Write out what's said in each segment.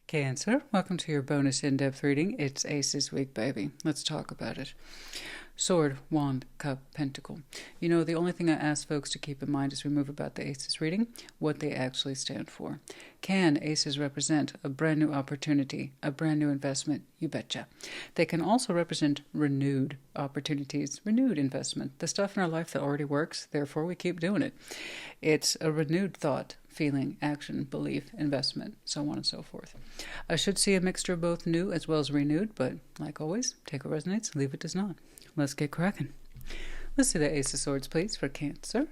Cancer, welcome to your bonus in-depth reading. It's ACES week, baby. Let's talk about it. Sword, Wand, Cup, Pentacle. You know, the only thing I ask folks to keep in mind as we move about the ACES reading, what they actually stand for. Can ACES represent a brand new opportunity, a brand new investment? You betcha. They can also represent renewed opportunities, renewed investment, the stuff in our life that already works, therefore we keep doing it. It's a renewed thought, feeling, action, belief, investment, so on and so forth. I should see a mixture of both new as well as renewed, but like always, take what resonates, leave what does not. Let's get cracking. Let's see the Ace of Swords, please, for Cancer.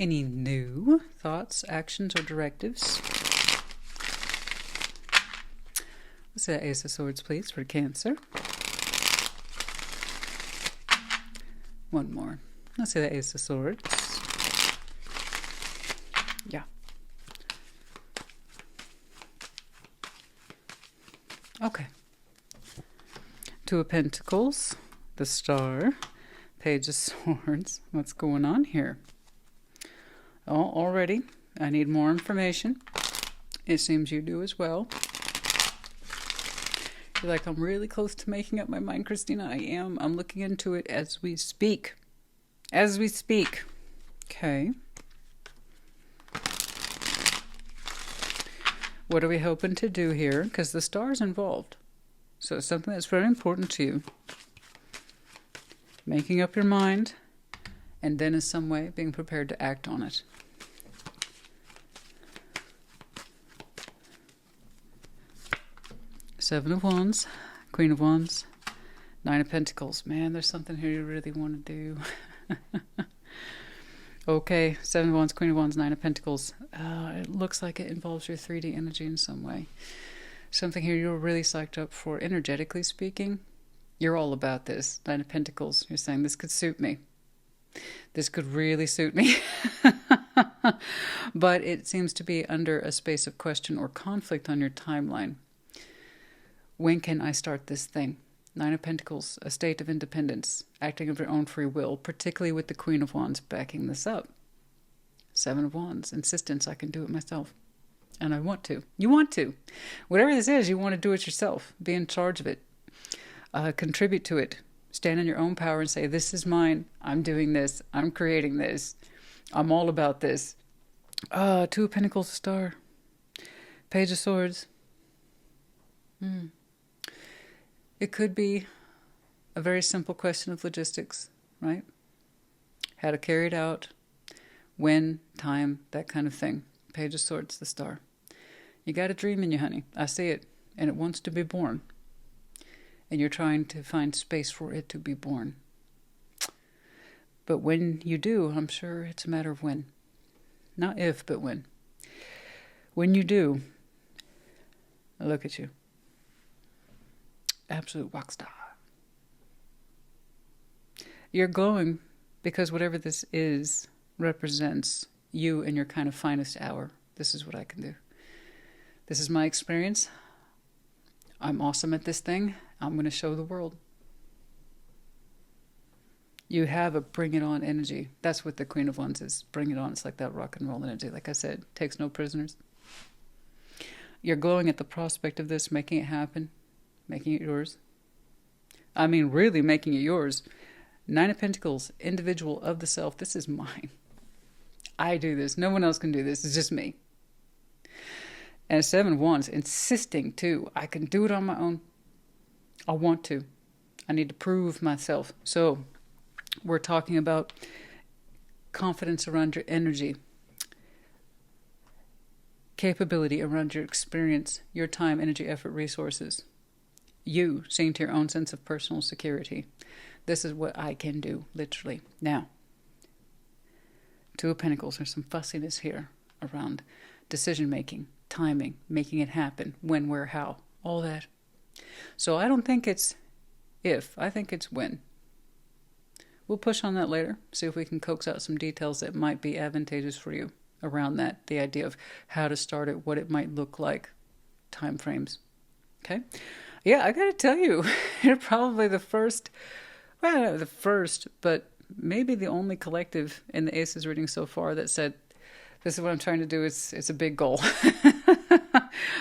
Any new thoughts, actions, or directives? Let's see the Ace of Swords, please, for Cancer. One more. Let's see the Ace of Swords. Yeah. Okay. Two of Pentacles, the Star, Page of Swords. What's going on here? Oh, already, I need more information. It seems you do as well. You're like, I'm really close to making up my mind, Christina. I am. I'm looking into it as we speak. As we speak. Okay. What are we hoping to do here? Because the Star's involved. So it's something that's very important to you. Making up your mind, and then in some way being prepared to act on it. Seven of Wands, Queen of Wands, Nine of Pentacles. Man, there's something here you really want to do. Okay, Seven of Wands, Queen of Wands, Nine of Pentacles. It looks like it involves your 3D energy in some way. Something here you're really psyched up for, energetically speaking. You're all about this. Nine of Pentacles. You're saying, this could suit me. This could really suit me. But it seems to be under a space of question or conflict on your timeline. When can I start this thing? Nine of Pentacles, a state of independence, acting of your own free will, particularly with the Queen of Wands backing this up. Seven of Wands, insistence, I can do it myself. And I want to. You want to. Whatever this is, you want to do it yourself. Be in charge of it. Contribute to it. Stand in your own power and say, this is mine. I'm doing this. I'm creating this. I'm all about this. Two of Pentacles, a Star. Page of Swords. It could be a very simple question of logistics, right? How to carry it out, when, time, that kind of thing. Page of Swords, the Star. You got a dream in you, honey. I see it, and it wants to be born. And you're trying to find space for it to be born. But when you do, I'm sure it's a matter of when. Not if, but when. When you do, look at you. Absolute rock star. You're glowing because whatever this is represents you in your kind of finest hour. This is what I can do. This is my experience. I'm awesome at this thing. I'm going to show the world. You have a bring it on energy. That's what the Queen of Wands is. Bring it on. It's like that rock and roll energy. Like I said, takes no prisoners. You're glowing at the prospect of this, making it happen. Making it yours. I mean, really making it yours. Nine of Pentacles, individual of the self. This is mine. I do this. No one else can do this. It's just me. And Seven of Wands, insisting too. I can do it on my own. I want to. I need to prove myself. So, we're talking about confidence around your energy. Capability around your experience, your time, energy, effort, resources. You seeing to your own sense of personal security. This is what I can do, literally. Now, Two of Pentacles, there's some fussiness here around decision-making, timing, making it happen, when, where, how, all that. So I don't think it's if, I think it's when. We'll push on that later, see if we can coax out some details that might be advantageous for you around that, the idea of how to start it, what it might look like, time frames. Okay? Yeah, I gotta tell you, you're probably the first, well, the first, but maybe the only collective in the ACES reading so far that said This is what I'm trying to do. It's a big goal.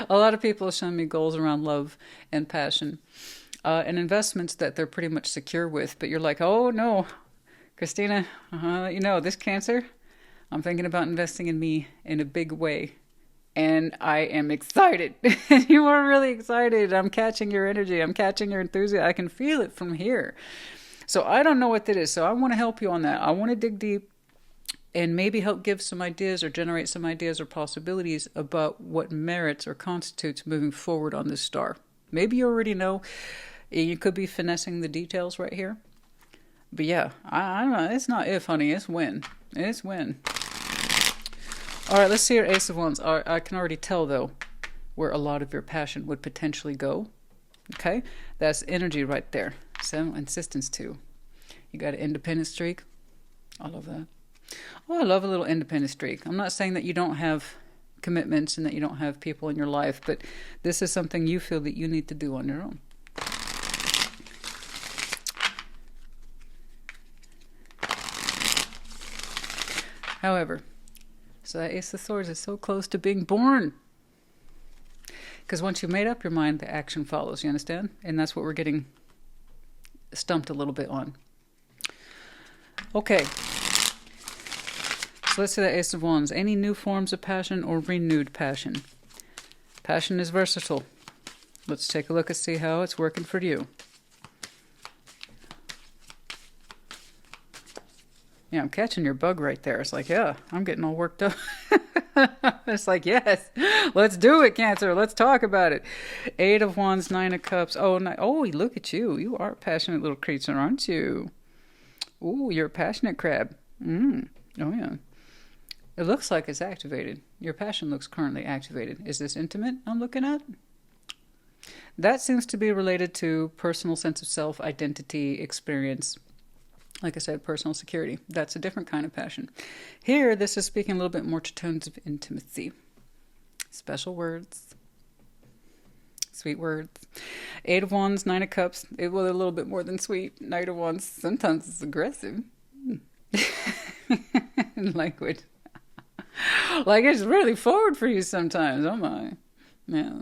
A lot of people have shown me goals around love and passion, and investments that they're pretty much secure with. But you're like, oh no, Christina, you know, this Cancer, I'm thinking about investing in me in a big way. And I am excited. You are really excited. I'm catching your energy. I'm catching your enthusiasm. I can feel it from here. So I don't know what that is. So I want to help you on that. I want to dig deep and maybe help give some ideas or generate some ideas or possibilities about what merits or constitutes moving forward on this star. Maybe you already know. You could be finessing the details right here. But yeah, I don't know. It's not if, honey. It's when. It's when. All right, let's see your Ace of Wands. I can already tell, though, where a lot of your passion would potentially go. Okay? That's energy right there. So, insistence, too. You got an independent streak. I love that. Oh, I love a little independent streak. I'm not saying that you don't have commitments and that you don't have people in your life, but this is something you feel that you need to do on your own. However, so that Ace of Swords is so close to being born. Because once you've made up your mind, the action follows, you understand? And that's what we're getting stumped a little bit on. Okay. So let's see that Ace of Wands. Any new forms of passion or renewed passion? Passion is versatile. Let's take a look and see how it's working for you. Yeah, I'm catching your bug right there. It's like, yeah, I'm getting all worked up. It's like, yes, let's do it, Cancer. Let's talk about it. 8 of Wands, 9 of Cups. Oh, look at you. You are a passionate little creature, aren't you? Ooh, you're a passionate crab. Oh, yeah. It looks like it's activated. Your passion looks currently activated. Is this intimate I'm looking at? That seems to be related to personal sense of self, identity, experience. Like I said, personal security. That's a different kind of passion. Here, this is speaking a little bit more to tones of intimacy. Special words. Sweet words. 8 of Wands, 9 of Cups. It was a little bit more than sweet. Knight of Wands, sometimes it's aggressive. Language. Like it's really forward for you sometimes. Oh my. Yeah.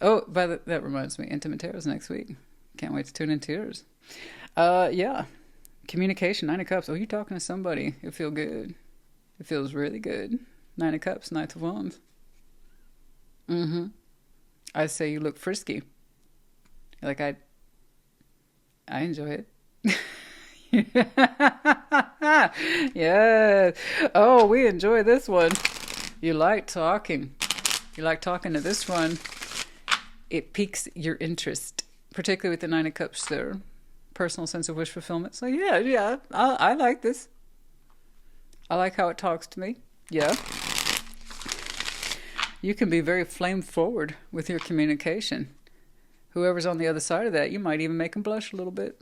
Oh, that reminds me. Intimate Tarot's next week. Can't wait to tune into yours. Yeah. Communication, 9 of Cups. Oh, you're talking to somebody. It feels good. It feels really good. 9 of Cups, Knight of Wands. I say you look frisky. Like I enjoy it. Yeah. Oh, we enjoy this one. You like talking. You like talking to this one. It piques your interest, particularly with the 9 of Cups there. Personal sense of wish fulfillment. So yeah, I like this. I like how it talks to me. Yeah. You can be very flame forward with your communication. Whoever's on the other side of that, you might even make them blush a little bit.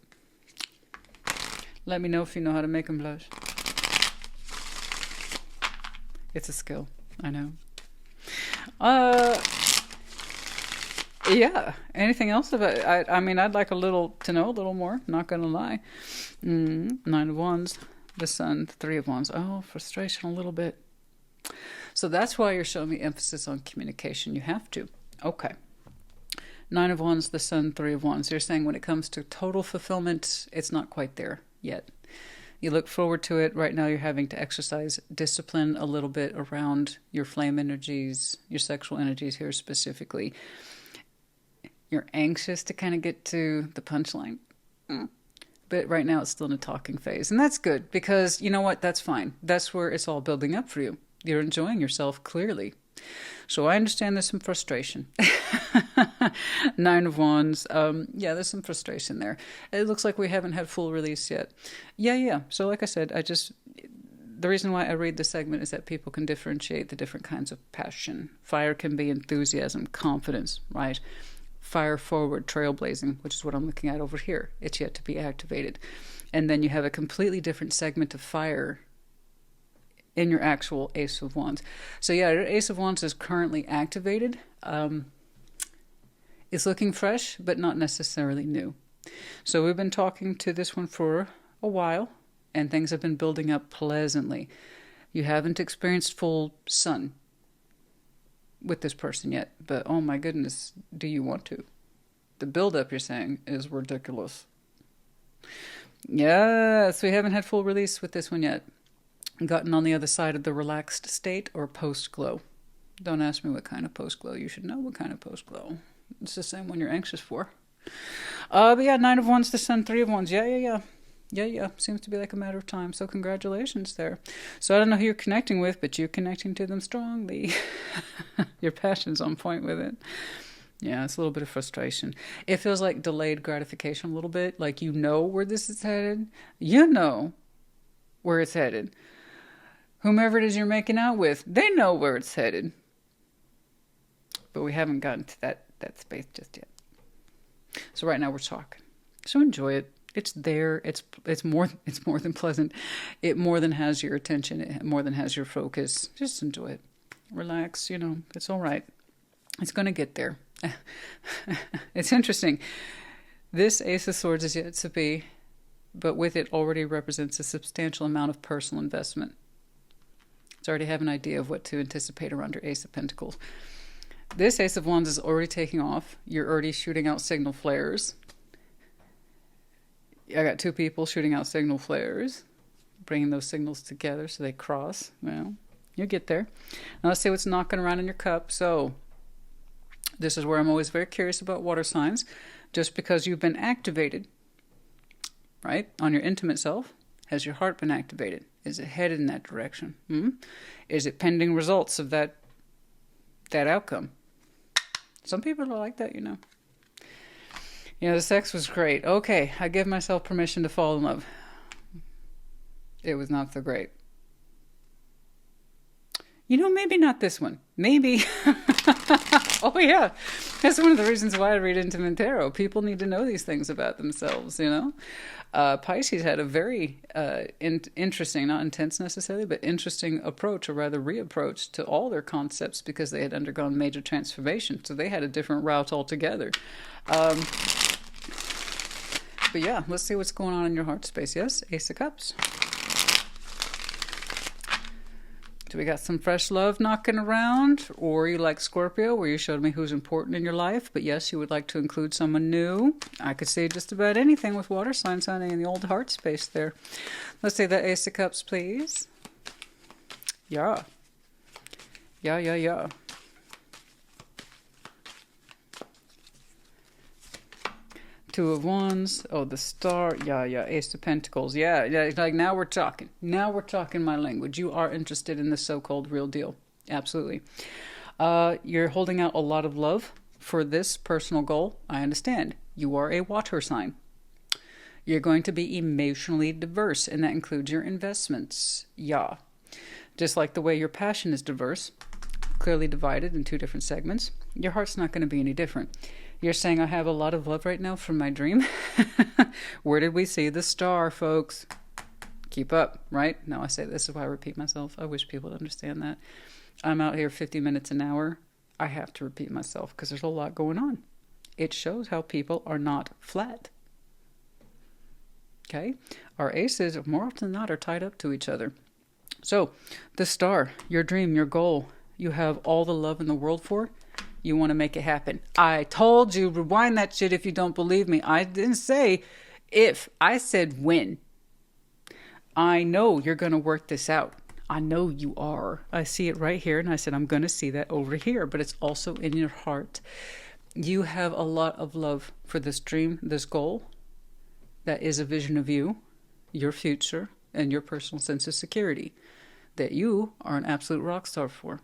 Let me know if you know how to make them blush. It's a skill. I know. Yeah. Anything else about it? I mean, I'd like to know a little more. Not going to lie. 9 of Wands, the Sun, 3 of Wands. Oh, frustration a little bit. So that's why you're showing me emphasis on communication. You have to. Okay. 9 of Wands, the Sun, 3 of Wands. You're saying when it comes to total fulfillment, it's not quite there yet. You look forward to it. Right now you're having to exercise discipline a little bit around your flame energies, your sexual energies here specifically. You're anxious to kind of get to the punchline. But right now it's still in a talking phase. And that's good because you know what? That's fine. That's where it's all building up for you. You're enjoying yourself clearly. So I understand there's some frustration. 9 of Wands. Yeah, there's some frustration there. It looks like we haven't had full release yet. Yeah. So like I said, the reason why I read this segment is that people can differentiate the different kinds of passion. Fire can be enthusiasm, confidence, right? Fire forward, trailblazing, which is what I'm looking at over here. It's yet to be activated. And then you have a completely different segment of fire in your actual Ace of Wands. So yeah, your Ace of Wands is currently activated. It's looking fresh, but not necessarily new. So we've been talking to this one for a while, and things have been building up pleasantly. You haven't experienced full sun with this person yet, but oh my goodness, do you want to? The buildup, you're saying, is ridiculous. Yes, we haven't had full release with this one yet. Gotten on the other side of the relaxed state or post-glow. Don't ask me what kind of post-glow. You should know what kind of post-glow. It's the same one you're anxious for. But yeah, 9 of Wands, the Sun, 3 of Wands. Yeah. Seems to be like a matter of time. So congratulations there. So I don't know who you're connecting with, but you're connecting to them strongly. Your passion's on point with it. Yeah, it's a little bit of frustration. It feels like delayed gratification a little bit. Like you know where this is headed. You know where it's headed. Whomever it is you're making out with, they know where it's headed. But we haven't gotten to that space just yet. So right now we're talking. So enjoy it. It's there. It's more than pleasant. It more than has your attention. It more than has your focus. Just enjoy it. Relax. It's all right. It's going to get there. It's interesting. This Ace of Swords is yet to be, but with it already represents a substantial amount of personal investment. It's already have an idea of what to anticipate around your Ace of Pentacles. This Ace of Wands is already taking off. You're already shooting out signal flares. I got 2 people shooting out signal flares, bringing those signals together so they cross. Well, you'll get there. Now let's see what's knocking around in your cup. So this is where I'm always very curious about water signs. Just because you've been activated, right, on your intimate self, has your heart been activated? Is it headed in that direction? Is it pending results of that outcome? Some people are like that, the sex was great. Okay, I give myself permission to fall in love. It was not so great. Maybe not this one. Maybe. Oh, yeah. That's one of the reasons why I read Intimate Tarot. People need to know these things about themselves, Pisces had a very interesting, not intense necessarily, but interesting approach, or rather reapproach to all their concepts because they had undergone major transformation. So they had a different route altogether. But yeah, let's see what's going on in your heart space. Yes, Ace of Cups. Do we got some fresh love knocking around? Or you like Scorpio, where you showed me who's important in your life, but yes, you would like to include someone new. I could say just about anything with water signs, honey, in the old heart space there. Let's say that Ace of Cups, please. Yeah. Yeah. 2 of Wands. Oh, the Star. Yeah. Ace of Pentacles. Yeah. Like now we're talking. Now we're talking my language. You are interested in the so-called real deal. Absolutely. You're holding out a lot of love for this personal goal. I understand. You are a water sign. You're going to be emotionally diverse, and that includes your investments. Yeah. Just like the way your passion is diverse, clearly divided in 2 different segments, your heart's not going to be any different. You're saying I have a lot of love right now from my dream? Where did we see the star, folks? Keep up, right? Now I say this is why I repeat myself. I wish people would understand that. I'm out here 50 minutes an hour. I have to repeat myself because there's a lot going on. It shows how people are not flat. Okay? Our aces, more often than not, are tied up to each other. So, the star, your dream, your goal, you have all the love in the world for. You want to make it happen. I told you, rewind that shit if you don't believe me. I didn't say if. I said when. I know you're going to work this out. I know you are. I see it right here, and I said I'm going to see that over here, but it's also in your heart. You have a lot of love for this dream, this goal. That is a vision of you, your future, and your personal sense of security that you are an absolute rock star for.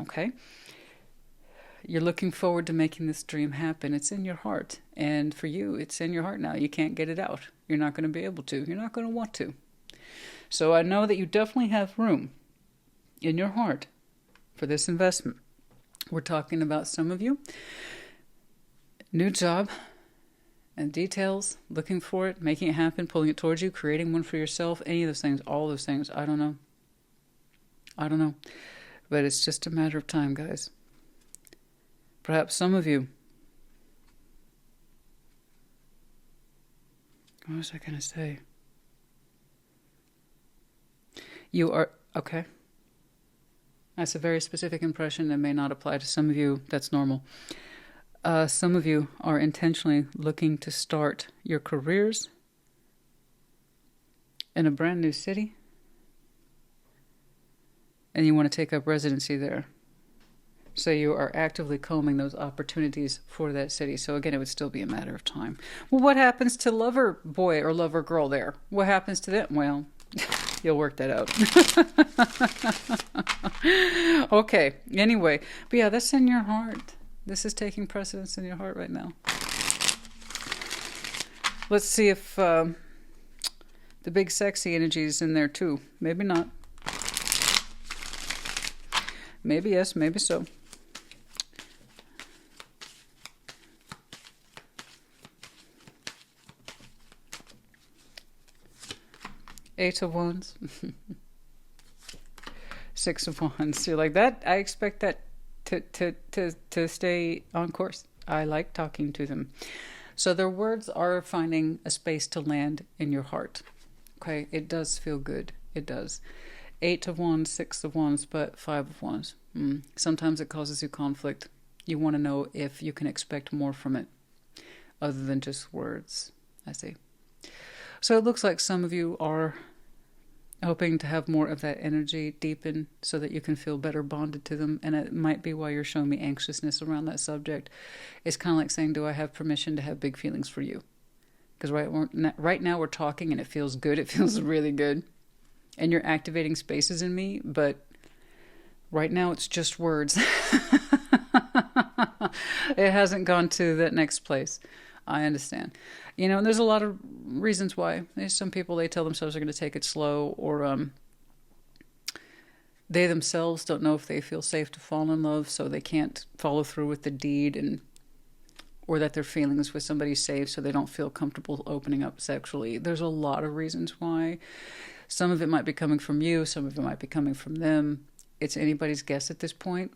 Okay? You're looking forward to making this dream happen. It's in your heart. And for you, it's in your heart now. You can't get it out. You're not going to be able to. You're not going to want to. So I know that you definitely have room in your heart for this investment. We're talking about some of you. New job and details, looking for it, making it happen, pulling it towards you, creating one for yourself, any of those things, all those things. I don't know. But it's just a matter of time, guys. Perhaps some of you, what was I going to say? You are, okay, That's a very specific impression that may not apply to some of you. That's normal. Some of you are intentionally looking to start your careers in a brand new city, and you want to take up residency there. So you are actively combing those opportunities for that city. So again, it would still be a matter of time. Well, what happens to lover boy or lover girl there? What happens to them? Well, you'll work that out. Okay, anyway. But yeah, that's in your heart. This is taking precedence in your heart right now. Let's see if the big sexy energy is in there too. Maybe not. Maybe yes, maybe so. Eight of Wands. Six of Wands. You're like that. I expect that to stay on course. I like talking to them. So their words are finding a space to land in your heart. Okay, it does feel good. It does. Eight of Wands, Six of Wands, but Five of Wands. Sometimes it causes you conflict. You want to know if you can expect more from it other than just words. I see. So it looks like some of you are hoping to have more of that energy deepen so that you can feel better bonded to them. And it might be why you're showing me anxiousness around that subject. It's kind of like saying, do I have permission to have big feelings for you? Because right now we're talking and it feels good. It feels really good. And you're activating spaces in me, but right now it's just words. It hasn't gone to that next place. I understand. You know, and there's a lot of reasons why. There's some people, they tell themselves they're going to take it slow, or they themselves don't know if they feel safe to fall in love, so they can't follow through with the deed, or that their feelings with somebody's safe, so they don't feel comfortable opening up sexually. There's a lot of reasons why. Some of it might be coming from you, some of it might be coming from them. It's anybody's guess at this point.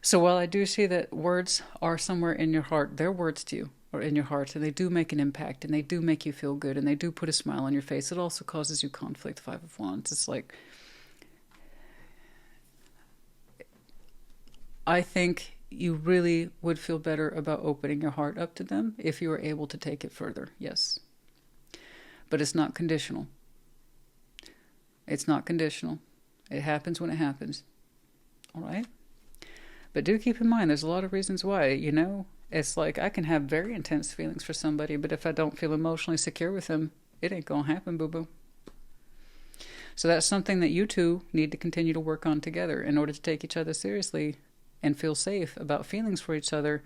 So while I do see that words are somewhere in your heart, they're words to you, or in your heart, and they do make an impact, and they do make you feel good, and they do put a smile on your face. It also causes you conflict. Five of Wands. It's like, I think you really would feel better about opening your heart up to them if you were able to take it further. Yes. But it's not conditional. It's not conditional. It happens when it happens. All right? But do keep in mind, there's a lot of reasons why, you know. It's like I can have very intense feelings for somebody, but if I don't feel emotionally secure with them, it ain't gonna happen, boo-boo. So that's something that you two need to continue to work on together in order to take each other seriously and feel safe about feelings for each other.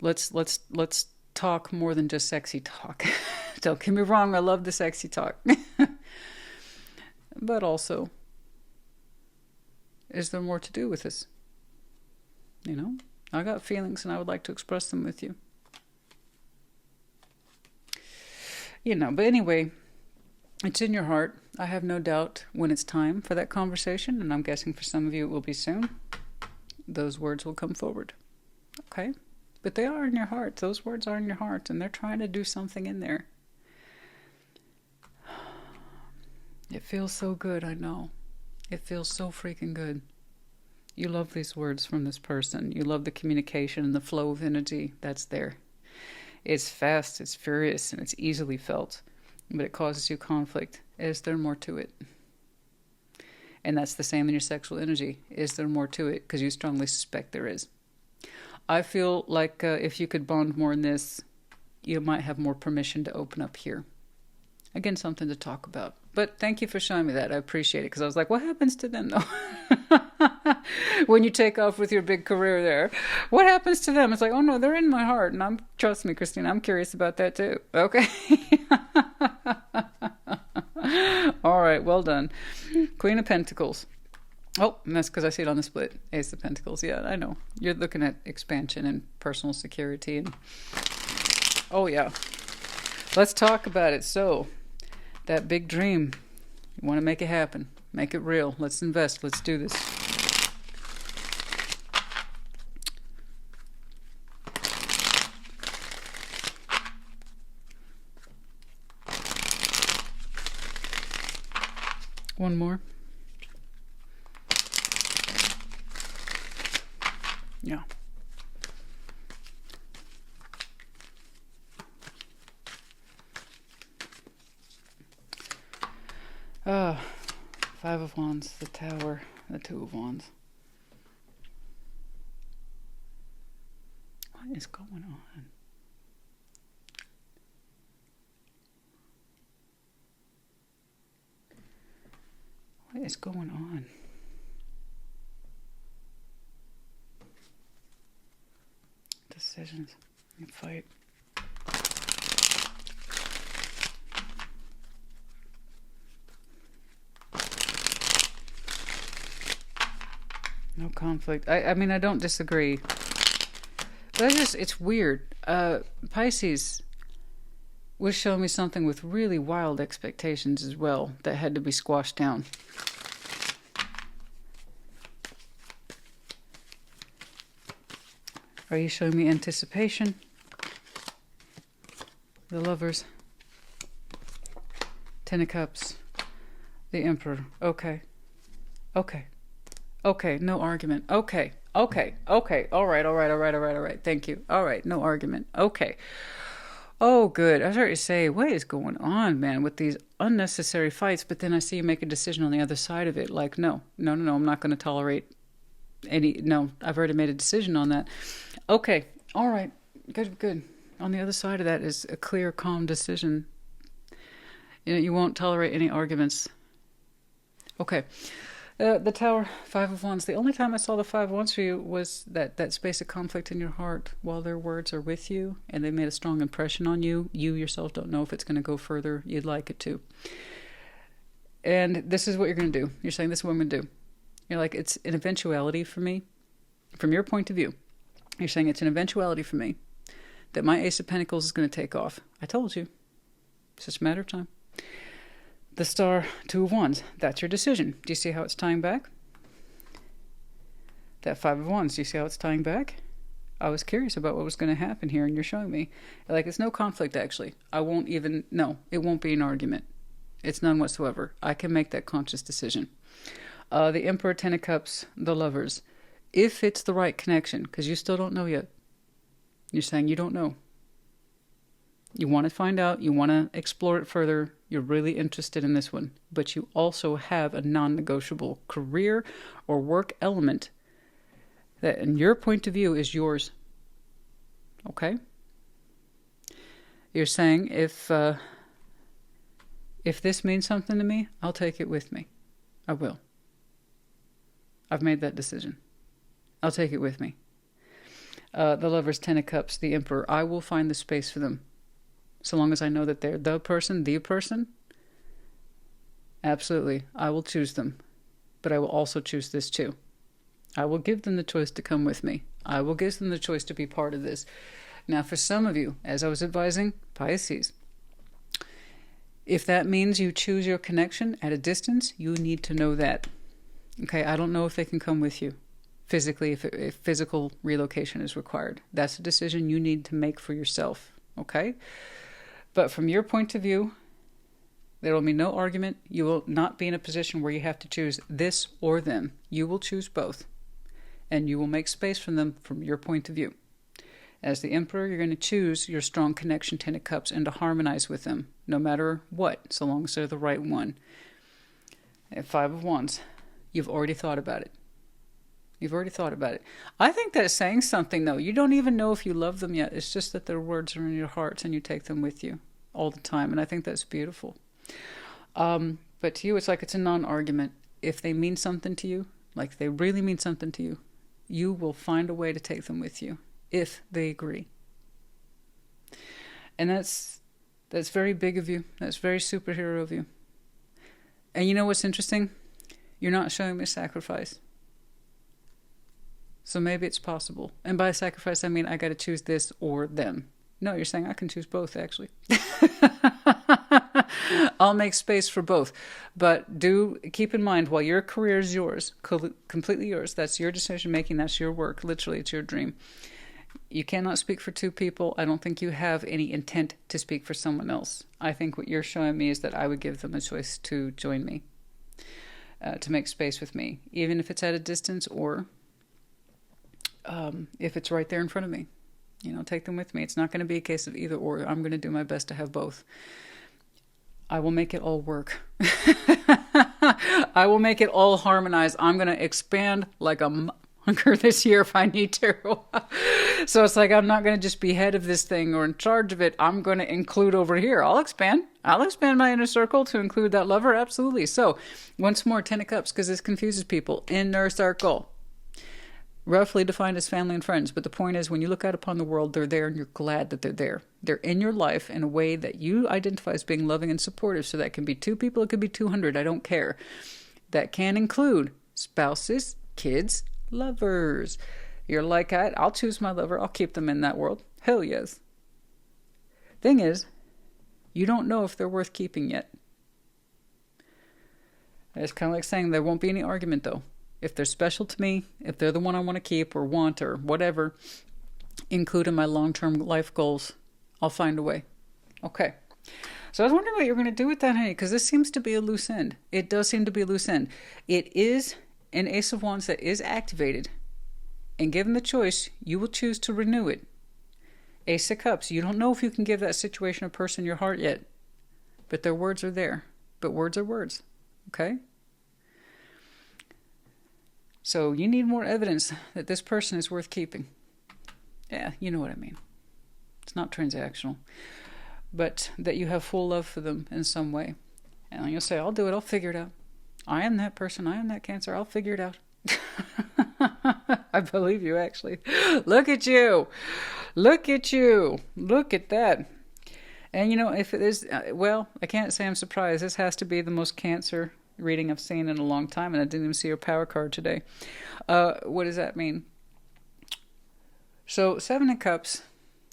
Let's talk more than just sexy talk. Don't get me wrong, I love the sexy talk. But also, is there more to do with this? You know, I got feelings and I would like to express them with you. You know, but anyway, it's in your heart. I have no doubt when it's time for that conversation, and I'm guessing for some of you it will be soon, those words will come forward. Okay? But they are in your heart. Those words are in your heart, and they're trying to do something in there. It feels so good, I know. It feels so freaking good. You love these words from this person. You love the communication and the flow of energy that's there. It's fast, it's furious, and it's easily felt. But it causes you conflict. Is there more to it? And that's the same in your sexual energy. Is there more to it? Because you strongly suspect there is. I feel like if you could bond more in this, you might have more permission to open up here. Again, something to talk about. But thank you for showing me that. I appreciate it. Because I was like, what happens to them, though? When you take off with your big career there, what happens to them? It's like, oh, no, they're in my heart. And trust me, Christina, I'm curious about that, too. Okay? All right, well done. Queen of Pentacles. Oh, and that's because I see it on the split. Ace of Pentacles. Yeah, I know. You're looking at expansion and personal security. And oh, yeah. Let's talk about it. So, that big dream, you want to make it happen. Make it real. Let's invest. Let's do this. One more. Yeah. Five of Wands, the Tower, the Two of Wands. What is going on? What is going on? Decisions and fight. No conflict. I mean, I don't disagree. But it's weird. Pisces was showing me something with really wild expectations as well that had to be squashed down. Are you showing me anticipation? The Lovers. Ten of Cups. The Emperor. Okay. Okay. Okay, no argument. Okay. Okay. Okay. All right. Thank you. All right, no argument. Okay. Oh, good. I was starting to say, what is going on, man, with these unnecessary fights? But then I see you make a decision on the other side of it. Like, no, I'm not going to tolerate any. No, I've already made a decision on that. Okay. All right. Good. On the other side of that is a clear, calm decision. You won't tolerate any arguments. Okay. The Tower, Five of Wands. The only time I saw the Five of Wands for you was that space of conflict in your heart while their words are with you and they made a strong impression on you. You yourself don't know if it's going to go further. You'd like it to. And this is what you're going to do. You're saying, this is what I'm going to do. You're like, it's an eventuality for me. From your point of view, you're saying it's an eventuality for me that my Ace of Pentacles is going to take off. I told you. It's just a matter of time. The Star, Two of Wands. That's your decision. Do you see how it's tying back? That Five of Wands. Do you see how it's tying back? I was curious about what was going to happen here, and you're showing me. Like, it's no conflict, actually. I won't even... No, it won't be an argument. It's none whatsoever. I can make that conscious decision. The Emperor, Ten of Cups, the Lovers. If it's the right connection, because you still don't know yet. You're saying you don't know. You want to find out. You want to explore it further. You're really interested in this one. But you also have a non-negotiable career or work element that, in your point of view, is yours. Okay? You're saying, if this means something to me, I'll take it with me. I will. I've made that decision. I'll take it with me. The Lovers, Ten of Cups, the Emperor. I will find the space for them. So long as I know that they're the person, absolutely, I will choose them. But I will also choose this too. I will give them the choice to come with me. I will give them the choice to be part of this. Now, for some of you, as I was advising, Pisces, if that means you choose your connection at a distance, you need to know that. Okay, I don't know if they can come with you physically, if physical relocation is required. That's a decision you need to make for yourself. Okay? But from your point of view, there will be no argument. You will not be in a position where you have to choose this or them. You will choose both. And you will make space for them from your point of view. As the Emperor, you're going to choose your strong connection, Ten of Cups, and to harmonize with them, no matter what, so long as they're the right one. And Five of Wands, you've already thought about it. You've already thought about it. I think that's saying something, though. You don't even know if you love them yet. It's just that their words are in your hearts and you take them with you all the time. And I think that's beautiful. But to you, it's like it's a non-argument. If they mean something to you, like they really mean something to you, you will find a way to take them with you if they agree. And that's very big of you. That's very superhero of you. And you know what's interesting? You're not showing me sacrifice. So maybe it's possible. And by sacrifice, I mean I got to choose this or them. No, you're saying I can choose both, actually. I'll make space for both. But do keep in mind, while your career is yours, completely yours, that's your decision making, that's your work, literally, it's your dream. You cannot speak for two people. I don't think you have any intent to speak for someone else. I think what you're showing me is that I would give them a choice to join me, to make space with me, even if it's at a distance or if it's right there in front of me. Take them with me. It's not going to be a case of either or. I'm going to do my best to have both. I will make it all work. I will make it all harmonize. I'm going to expand like a monker this year if I need to. So it's like I'm not going to just be head of this thing or in charge of it. I'm going to include over here. I'll expand my inner circle to include that lover. Absolutely. So once more, 10 of Cups, because this confuses people. Inner circle. Roughly defined as family and friends. But the point is, when you look out upon the world, they're there and you're glad that they're there. They're in your life in a way that you identify as being loving and supportive. So that can be 2 people, it could be 200, I don't care. That can include spouses, kids, lovers. You're like, I'll choose my lover. I'll keep them in that world. Hell yes. Thing is, you don't know if they're worth keeping yet. It's kind of like saying there won't be any argument though. If they're special to me, if they're the one I want to keep or want or whatever, include in my long-term life goals, I'll find a way. Okay. So I was wondering what you're going to do with that, honey, because this seems to be a loose end. It does seem to be a loose end. It is an Ace of Wands that is activated. And given the choice, you will choose to renew it. Ace of Cups, you don't know if you can give that situation or person your heart yet. But their words are there. But words are words. Okay? So you need more evidence that this person is worth keeping. Yeah, you know what I mean. It's not transactional. But that you have full love for them in some way. And you'll say, I'll do it. I'll figure it out. I am that person. I am that Cancer. I'll figure it out. I believe you, actually. Look at you. Look at you. Look at that. And if it is, well, I can't say I'm surprised. This has to be the most Cancer reading I've seen in a long time, and I didn't even see your power card today. What does that mean? So 7 of Cups,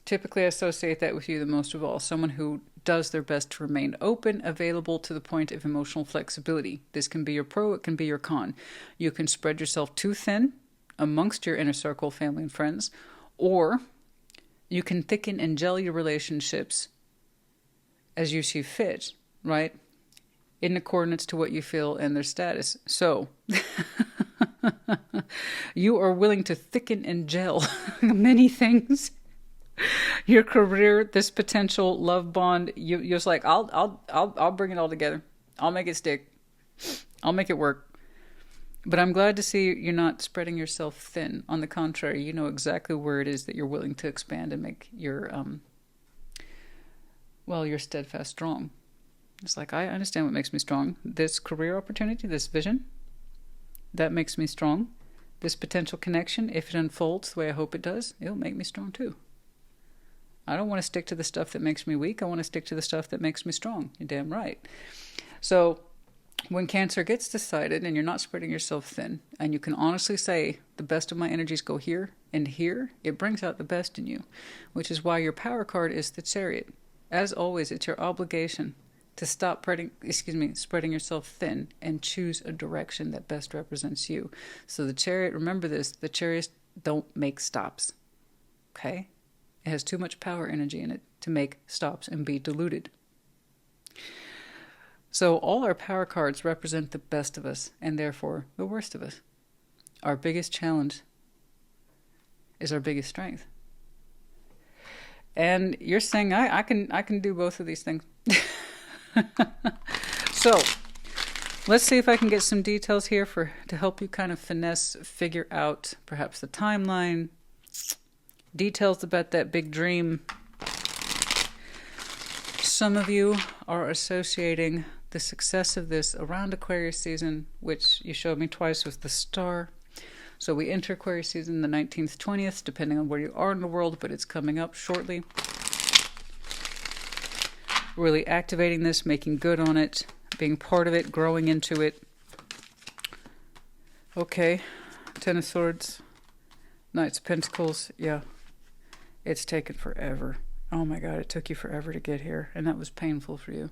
typically I associate that with you the most of all. Someone who does their best to remain open, available to the point of emotional flexibility. This can be your pro, it can be your con. You can spread yourself too thin amongst your inner circle, family and friends, or you can thicken and gel your relationships as you see fit, right? In accordance to what you feel and their status. So, you are willing to thicken and gel many things. Your career, this potential love bond. You're just like, I'll bring it all together. I'll make it stick. I'll make it work. But I'm glad to see you're not spreading yourself thin. On the contrary, you know exactly where it is that you're willing to expand and make your your steadfast strong. It's like, I understand what makes me strong. This career opportunity, this vision, that makes me strong. This potential connection, if it unfolds the way I hope it does, it'll make me strong too. I don't want to stick to the stuff that makes me weak. I want to stick to the stuff that makes me strong. You're damn right. So when Cancer gets decided and you're not spreading yourself thin, and you can honestly say, the best of my energies go here and here, it brings out the best in you, which is why your power card is the Chariot. As always, it's your obligation to stop spreading yourself thin and choose a direction that best represents you. So the Chariot, remember this, the Chariots don't make stops. Okay? It has too much power energy in it to make stops and be diluted. So all our power cards represent the best of us and therefore the worst of us. Our biggest challenge is our biggest strength. And you're saying, I can do both of these things. So let's see if I can get some details here to help you kind of figure out perhaps the timeline, details about that big dream. Some of you are associating the success of this around Aquarius season, which you showed me twice with the star. So we enter Aquarius season the 19th, 20th, depending on where you are in the world, but it's coming up shortly. Really activating this, making good on it, being part of it, growing into it. Okay, 10 of Swords, Knights of Pentacles, yeah. It's taken forever. Oh my God, it took you forever to get here, and that was painful for you.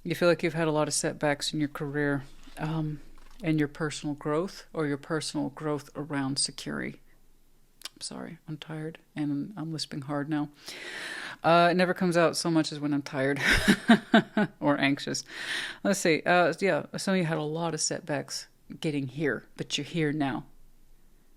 You feel like you've had a lot of setbacks in your career, and your personal growth, or your personal growth around security. I'm sorry, I'm tired, and I'm lisping hard now. It never comes out so much as when I'm tired or anxious. Let's see. Some of you had a lot of setbacks getting here, but you're here now.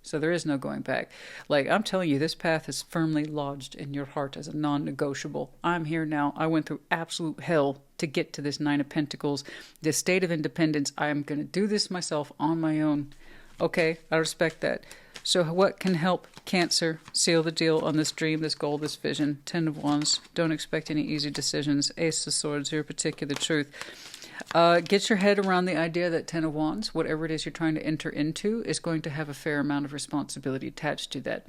So there is no going back. Like, I'm telling you, this path is firmly lodged in your heart as a non-negotiable. I'm here now. I went through absolute hell to get to this Nine of Pentacles, this state of independence. I am going to do this myself on my own. Okay, I respect that. So what can help Cancer seal the deal on this dream, this goal, this vision? 10 of Wands. Don't expect any easy decisions. Ace of Swords, your particular truth. Get your head around the idea that 10 of Wands, whatever it is you're trying to enter into, is going to have a fair amount of responsibility attached to that.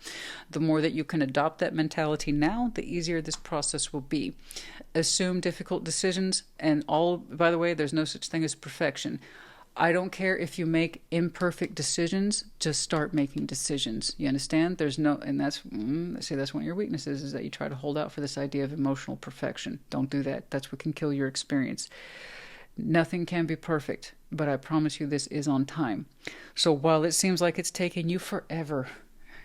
The more that you can adopt that mentality now, the easier this process will be. Assume difficult decisions, and by the way, there's no such thing as perfection. I don't care if you make imperfect decisions, just start making decisions. You understand? There's no, and that's one of your weaknesses, is that you try to hold out for this idea of emotional perfection. Don't do that. That's what can kill your experience. Nothing can be perfect, but I promise you this is on time. So while it seems like it's taking you forever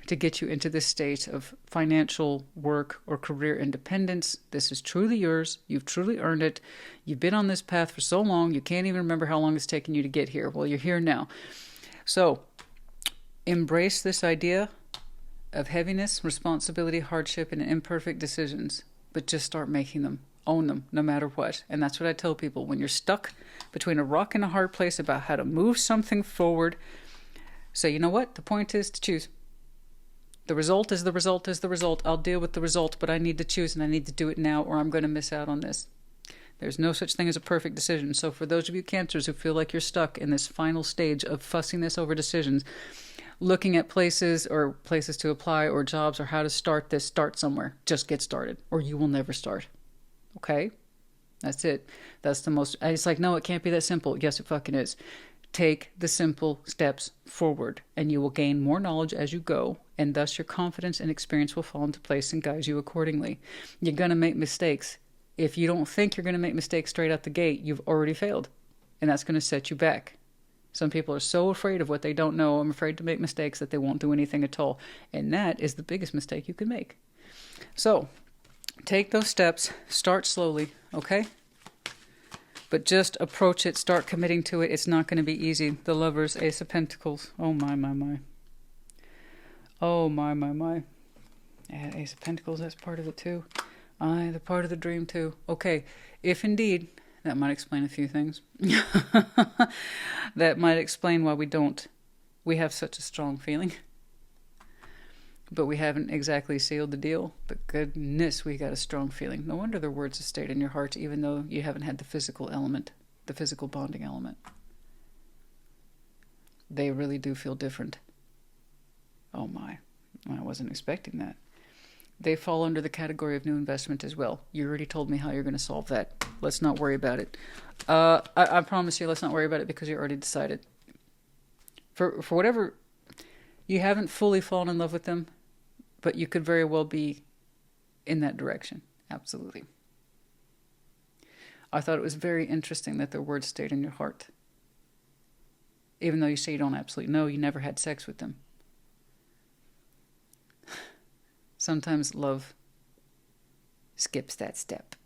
to get you into this state of financial work or career independence, this is truly yours. You've truly earned it. You've been on this path for so long, you can't even remember how long it's taken you to get here. Well, you're here now. So embrace this idea of heaviness, responsibility, hardship, and imperfect decisions, but just start making them. Own them, no matter what. And that's what I tell people. When you're stuck between a rock and a hard place about how to move something forward, say, you know what? The point is to choose. The result is the result is the result. I'll deal with the result, but I need to choose, and I need to do it now, or I'm going to miss out on this. There's no such thing as a perfect decision. So for those of you Cancers who feel like you're stuck in this final stage of fussiness over decisions, looking at places to apply or jobs or how to start this, start somewhere. Just get started, or you will never start. Okay? That's it. That's the most... It's like, no, it can't be that simple. Yes, it fucking is. Take the simple steps forward, and you will gain more knowledge as you go, and thus your confidence and experience will fall into place and guide you accordingly. You're going to make mistakes. If you don't think you're going to make mistakes straight out the gate, you've already failed, and that's going to set you back. Some people are so afraid of what they don't know. I'm afraid to make mistakes that they won't do anything at all, and that is the biggest mistake you can make. So take those steps, start slowly, okay? But just approach it, start committing to it. It's not going to be easy. The Lovers, Ace of Pentacles. Oh my, my, my. Oh my, my, my. Yeah, Ace of Pentacles, that's part of it too. The part of the dream too. Okay, if indeed, that might explain a few things. That might explain why we have such a strong feeling. But we haven't exactly sealed the deal. But goodness, we got a strong feeling. No wonder the words have stayed in your heart, even though you haven't had the physical element, the physical bonding element. They really do feel different. Oh my, I wasn't expecting that. They fall under the category of new investment as well. You already told me how you're going to solve that. Let's not worry about it. I promise you, let's not worry about it, because you already decided. For whatever, you haven't fully fallen in love with them, but you could very well be in that direction. Absolutely. I thought it was very interesting that their words stayed in your heart. Even though you say you don't absolutely know, you never had sex with them. Sometimes love skips that step.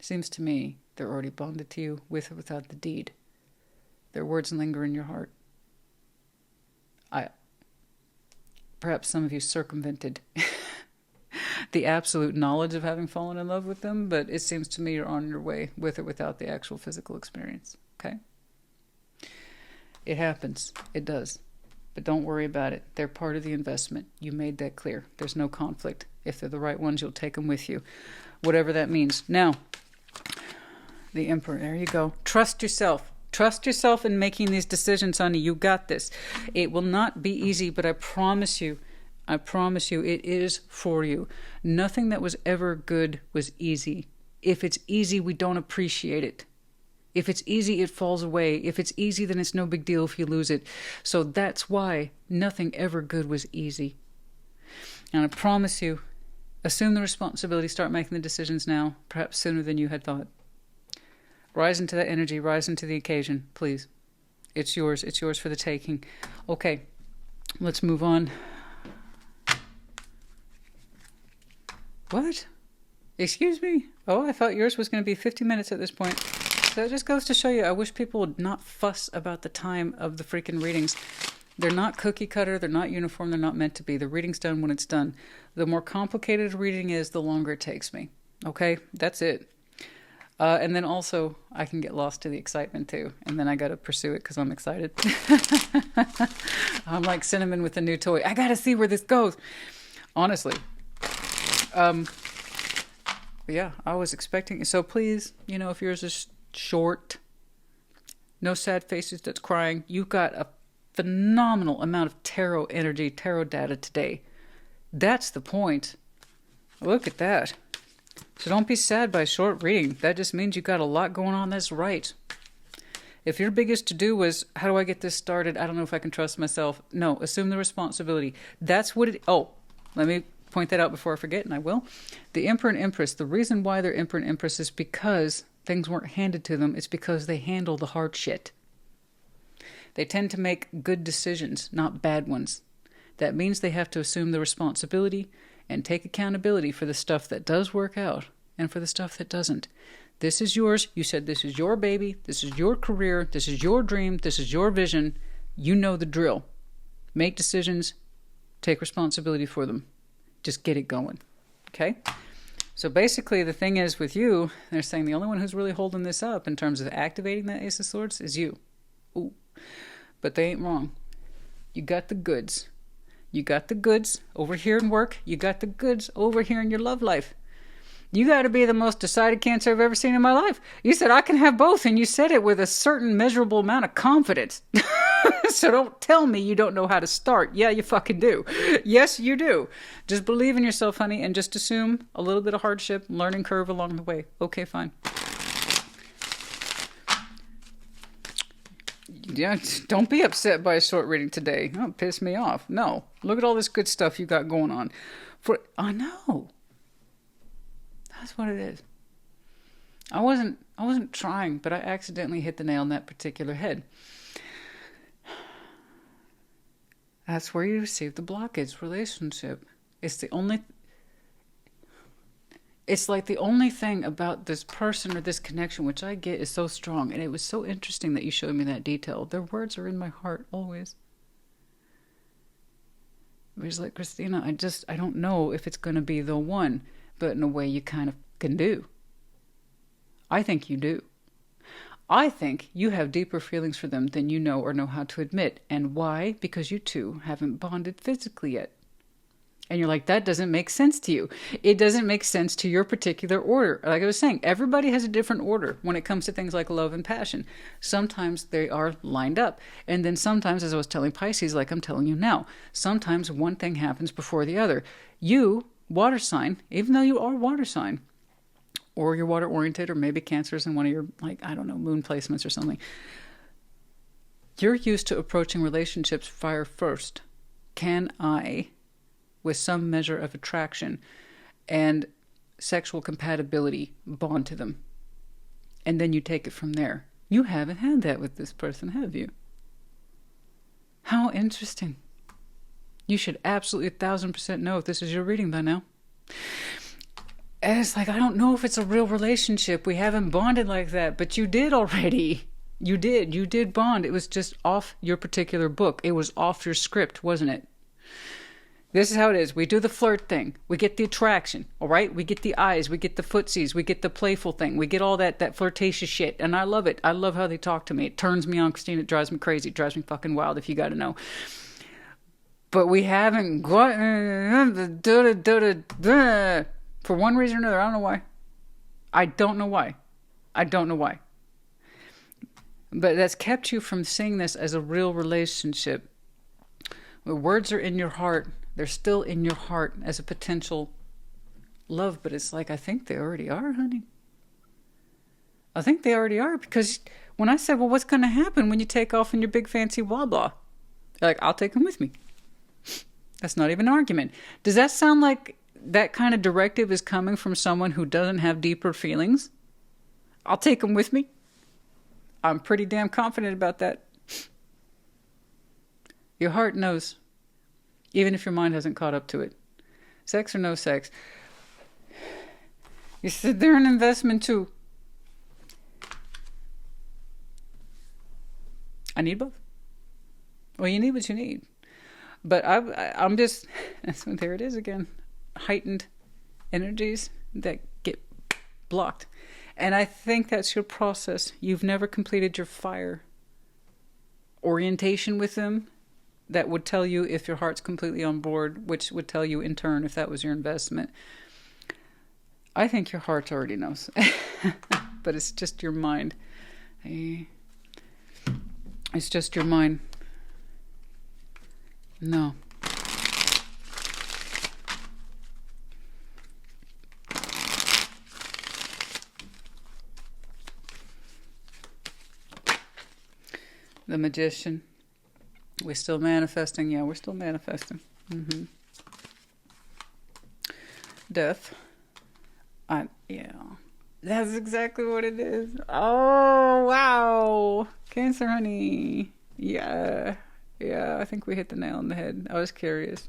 Seems to me they're already bonded to you with or without the deed. Their words linger in your heart. Perhaps some of you circumvented the absolute knowledge of having fallen in love with them, but it seems to me you're on your way with or without the actual physical experience. Okay? It happens. It does. But don't worry about it. They're part of the investment. You made that clear. There's no conflict. If they're the right ones, you'll take them with you. Whatever that means. Now, the Emperor. There you go. Trust yourself. Trust yourself in making these decisions, honey. You got this. It will not be easy, but I promise you, it is for you. Nothing that was ever good was easy. If it's easy, we don't appreciate it. If it's easy, it falls away. If it's easy, then it's no big deal if you lose it. So that's why nothing ever good was easy. And I promise you, assume the responsibility, start making the decisions now, perhaps sooner than you had thought. Rise into that energy, rise into the occasion, please. It's yours for the taking. Okay, let's move on. What? Excuse me? Oh, I thought yours was going to be 50 minutes at this point. So it just goes to show you, I wish people would not fuss about the time of the freaking readings. They're not cookie cutter. They're not uniform. They're not meant to be. The reading's done when it's done. The more complicated a reading is, the longer it takes me. Okay? That's it. And then also, I can get lost to the excitement too. And then I got to pursue it because I'm excited. I'm like Cinnamon with a new toy. I got to see where this goes. Honestly. Yeah, I was expecting. So please, you know, if yours is short, no sad faces that's crying, you got a phenomenal amount of tarot energy, tarot data today. That's the point. Look at that. So don't be sad by a short reading. That just means you got a lot going on that's right. If your biggest to-do was, how do I get this started? I don't know if I can trust myself. No, assume the responsibility. That's what it... Oh, let me point that out before I forget, and I will. The Emperor and Empress, the reason why they're Emperor and Empress is because things weren't handed to them. It's because they handle the hard shit. They tend to make good decisions, not bad ones. That means they have to assume the responsibility and take accountability for the stuff that does work out and for the stuff that doesn't. This is yours. You said this is your baby. This is your career. This is your dream. This is your vision. You know the drill. Make decisions. Take responsibility for them. Just get it going. Okay? So basically the thing is with you, they're saying the only one who's really holding this up in terms of activating that Ace of Swords is you. Ooh. But they ain't wrong. You got the goods. You got the goods over here in work. You got the goods over here in your love life. You got to be the most decided Cancer I've ever seen in my life. You said, I can have both, and you said it with a certain measurable amount of confidence. So don't tell me you don't know how to start. Yeah, you fucking do. Yes, you do. Just believe in yourself, honey, and just assume a little bit of hardship, learning curve along the way. Okay, fine. Yeah, don't be upset by a short reading today. Don't piss me off. No. Look at all this good stuff you got going on. I know. That's what it is. I wasn't trying, but I accidentally hit the nail on that particular head. That's where you receive the blockage relationship. It's like the only thing about this person or this connection which I get is so strong. And it was so interesting that you showed me that detail. Their words are in my heart always. It was like, Christina, I don't know if it's going to be the one. But in a way you kind of can do. I think you do. I think you have deeper feelings for them than you know or know how to admit. And why? Because you two haven't bonded physically yet. And you're like, that doesn't make sense to you. It doesn't make sense to your particular order. Like I was saying, everybody has a different order when it comes to things like love and passion. Sometimes they are lined up. And then sometimes, as I was telling Pisces, like I'm telling you now, sometimes one thing happens before the other. You, water sign, even though you are water sign, or you're water oriented, or maybe Cancer's in one of your, like, I don't know, moon placements or something. You're used to approaching relationships fire first. Can I, with some measure of attraction and sexual compatibility, bond to them? And then you take it from there. You haven't had that with this person, have you? How interesting. You should absolutely 1,000% know if this is your reading by now. And it's like, I don't know if it's a real relationship. We haven't bonded like that, but you did already. You did bond. It was just off your particular book. It was off your script, wasn't it? This is how it is. We do the flirt thing. We get the attraction, all right? We get the eyes. We get the footsies. We get the playful thing. We get all that flirtatious shit. And I love it. I love how they talk to me. It turns me on, Christina. It drives me crazy. It drives me fucking wild, if you got to know. But we haven't gotten for one reason or another. I don't know why. I don't know why. But that's kept you from seeing this as a real relationship. Where words are in your heart. They're still in your heart as a potential love. But it's like, I think they already are, honey. I think they already are. Because when I said, well, what's going to happen when you take off in your big fancy blah blah? They're like, I'll take them with me. That's not even an argument. Does that sound like that kind of directive is coming from someone who doesn't have deeper feelings? I'll take them with me. I'm pretty damn confident about that. Your heart knows, even if your mind hasn't caught up to it. Sex or no sex. You said they're an investment too. I need both. Well, you need what you need. But I'm just, so there it is again. Heightened energies that get blocked. And I think that's your process. You've never completed your fire orientation with them. That would tell you if your heart's completely on board, which would tell you in turn if that was your investment. I think your heart already knows. But it's just your mind. It's just your mind. No. The Magician. We're still manifesting. Yeah, we're still manifesting. Death. Yeah. That's exactly what it is. Oh, wow. Cancer, honey. Yeah. Yeah, I think we hit the nail on the head. I was curious.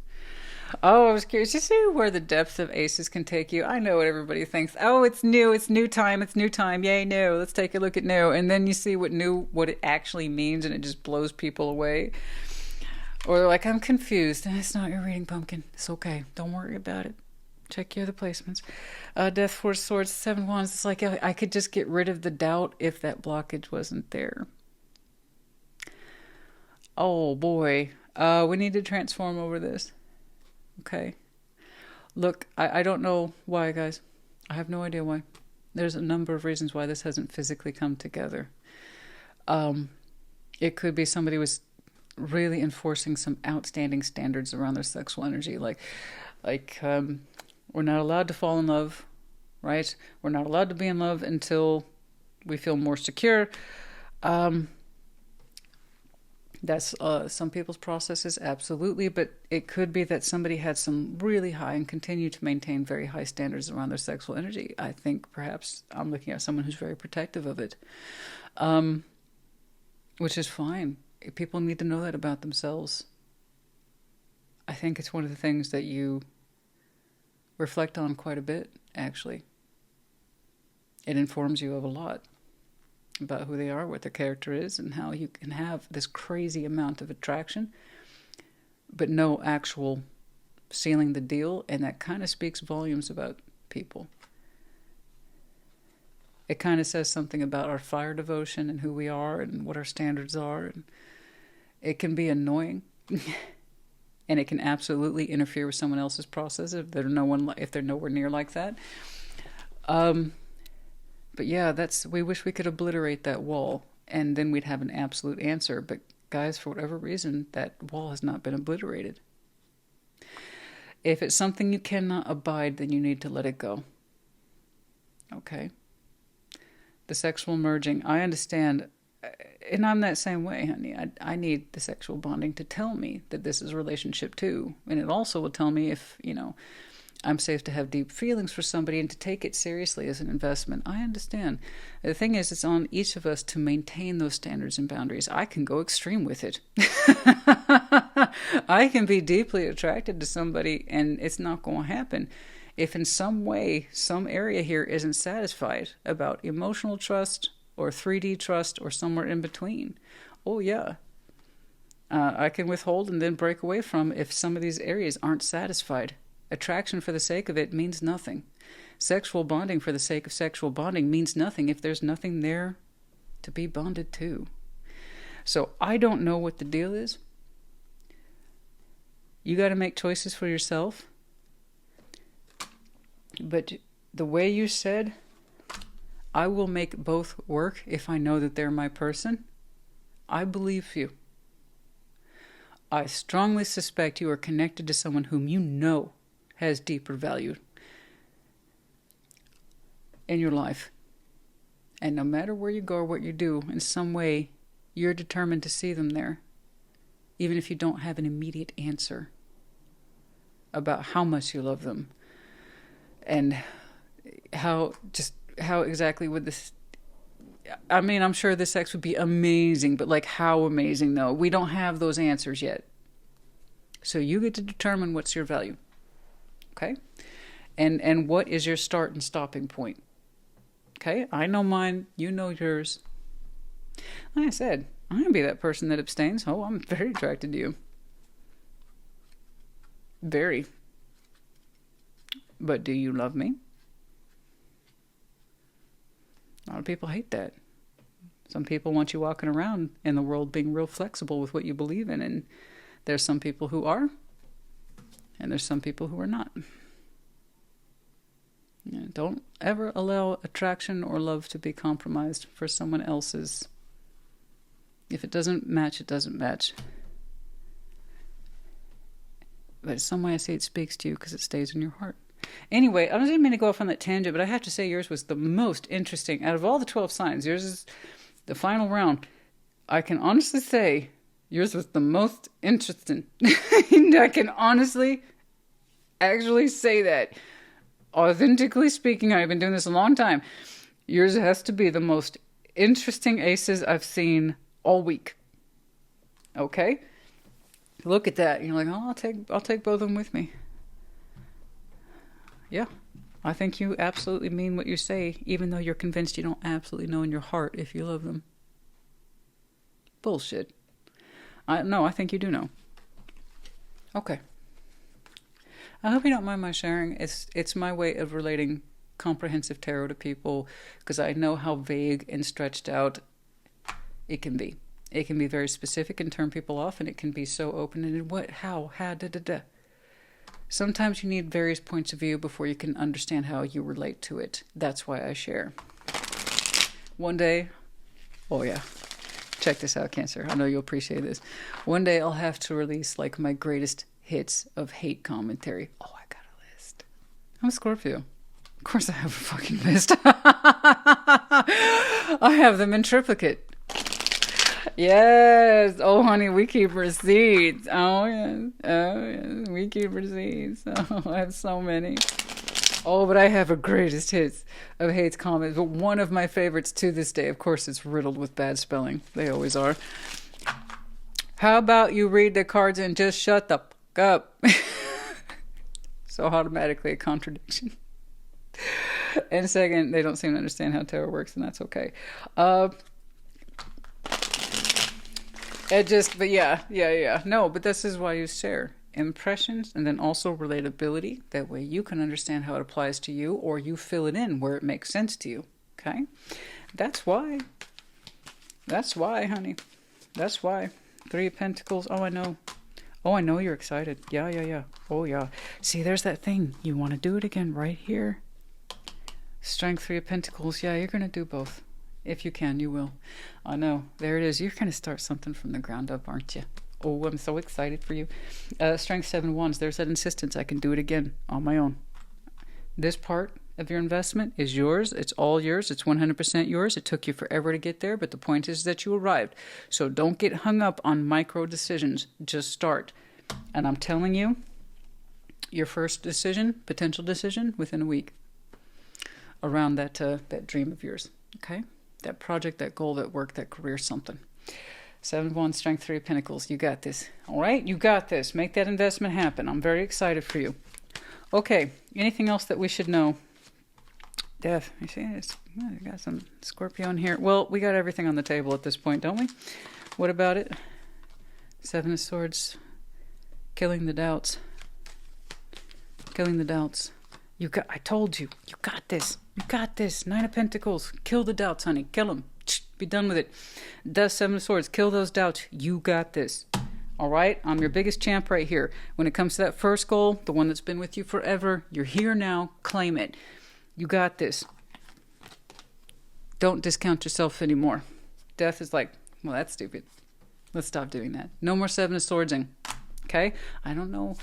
You see where the depth of ACES can take you? I know what everybody thinks. Oh, it's new time. Yay, new. Let's take a look at new. And then you see what it actually means, and it just blows people away. Or they're like, I'm confused. It's not your reading, pumpkin. It's okay. Don't worry about it. Check your other placements. Death, Four of Swords, Seven of Wands. It's like I could just get rid of the doubt if that blockage wasn't there. Oh, boy. We need to transform over this. Okay. Look, I don't know why, guys. I have no idea why. There's a number of reasons why this hasn't physically come together. It could be somebody was really enforcing some outstanding standards around their sexual energy. Like we're not allowed to fall in love, right? We're not allowed to be in love until we feel more secure. That's some people's processes, absolutely, but it could be that somebody had some really high and continue to maintain very high standards around their sexual energy. I think perhaps I'm looking at someone who's very protective of it, which is fine. People need to know that about themselves. I think it's one of the things that you reflect on quite a bit, actually. It informs you of a lot about who they are, what their character is, and how you can have this crazy amount of attraction, but no actual sealing the deal, and that kind of speaks volumes about people. It kind of says something about our fire devotion and who we are and what our standards are, and it can be annoying, and it can absolutely interfere with someone else's process if they're nowhere near like that. But yeah, we wish we could obliterate that wall, and then we'd have an absolute answer. But guys, for whatever reason, that wall has not been obliterated. If it's something you cannot abide, then you need to let it go. Okay? The sexual merging, I understand, and I'm that same way, honey. I need the sexual bonding to tell me that this is a relationship too. And it also will tell me if, I'm safe to have deep feelings for somebody and to take it seriously as an investment. I understand. The thing is, it's on each of us to maintain those standards and boundaries. I can go extreme with it. I can be deeply attracted to somebody and it's not going to happen. If in some way, some area here isn't satisfied about emotional trust or 3D trust or somewhere in between, oh yeah. I can withhold and then break away from if some of these areas aren't satisfied. Attraction for the sake of it means nothing. Sexual bonding for the sake of sexual bonding means nothing if there's nothing there to be bonded to. So I don't know what the deal is. You got to make choices for yourself. But the way you said, I will make both work if I know that they're my person, I believe you. I strongly suspect you are connected to someone whom you know has deeper value in your life. And no matter where you go or what you do, in some way, you're determined to see them there, even if you don't have an immediate answer about how much you love them and how exactly would this... I mean, I'm sure the sex would be amazing, but like how amazing though? We don't have those answers yet. So you get to determine what's your value. Okay? And what is your start and stopping point? Okay? I know mine, you know yours. Like I said, I'm going to be that person that abstains. Oh, I'm very attracted to you. Very. But do you love me? A lot of people hate that. Some people want you walking around in the world being real flexible with what you believe in, and there's some people who are, and there's some people who are not. Yeah, don't ever allow attraction or love to be compromised for someone else's. If it doesn't match, it doesn't match. But in some way I say it speaks to you because it stays in your heart. Anyway, I didn't mean to go off on that tangent, but I have to say yours was the most interesting. Out of all the 12 signs, yours is the final round. I can honestly say yours was the most interesting. I can honestly, actually say that. Authentically speaking, I've been doing this a long time. Yours has to be the most interesting aces I've seen all week. Okay? Look at that. You're like, oh, I'll take both of them with me. Yeah, I think you absolutely mean what you say, even though you're convinced you don't absolutely know in your heart if you love them. Bullshit. No, I think you do know. Okay. I hope you don't mind my sharing. It's my way of relating comprehensive tarot to people, because I know how vague and stretched out it can be. It can be very specific and turn people off, and it can be so open-ended. What, how, da. Sometimes you need various points of view before you can understand how you relate to it. That's why I share. One day, oh yeah, check this out, Cancer. I know you'll appreciate this. One day I'll have to release like my greatest hits of hate commentary. Oh, I got a list. I'm a Scorpio. Of course I have a fucking list. I have them in triplicate. Yes. Oh, honey, we keep receipts. Oh, yes. Oh, yes. We keep receipts. Oh, I have so many. Oh, but I have a greatest hits of hates comments. But one of my favorites to this day, of course, it's riddled with bad spelling. They always are. How about you read the cards and just shut the fuck up? So automatically a contradiction. And second, they don't seem to understand how tarot works, and that's okay. No, but this is why you share impressions and then also relatability. That way you can understand how it applies to you, or you fill it in where it makes sense to you. Okay? That's why. That's why, honey. That's why. 3 of Pentacles. Oh, I know. Oh, I know you're excited. Yeah. Oh, yeah. See, there's that thing. You want to do it again right here. Strength, 3 of Pentacles. Yeah, you're going to do both. If you can, you will. I know. There it is. You're going to start something from the ground up, aren't you? Oh, I'm so excited for you. Strength, 7 of Wands. There's that insistence. I can do it again on my own. This part of your investment is yours. It's all yours. It's 100% yours. It took you forever to get there, but the point is that you arrived. So don't get hung up on micro decisions. Just start. And I'm telling you, your first decision, potential decision, within a week, around that dream of yours. Okay? That project, that goal, that work, that career, something. 7 of Wands, Strength, 3 of Pentacles. You got this. All right? You got this. Make that investment happen. I'm very excited for you. Okay. Anything else that we should know? Death. You see, we got some Scorpio in here. Well, we got everything on the table at this point, don't we? What about it? 7 of Swords. Killing the doubts. Killing the doubts. I told you. You got this. You got this. 9 of Pentacles. Kill the doubts, honey. Kill them. Be done with it. Does 7 of Swords. Kill those doubts. You got this. All right? I'm your biggest champ right here. When it comes to that first goal, the one that's been with you forever, you're here now. Claim it. You got this. Don't discount yourself anymore. Death is like, well, that's stupid. Let's stop doing that. No more 7 of Swordsing. Okay? I don't know.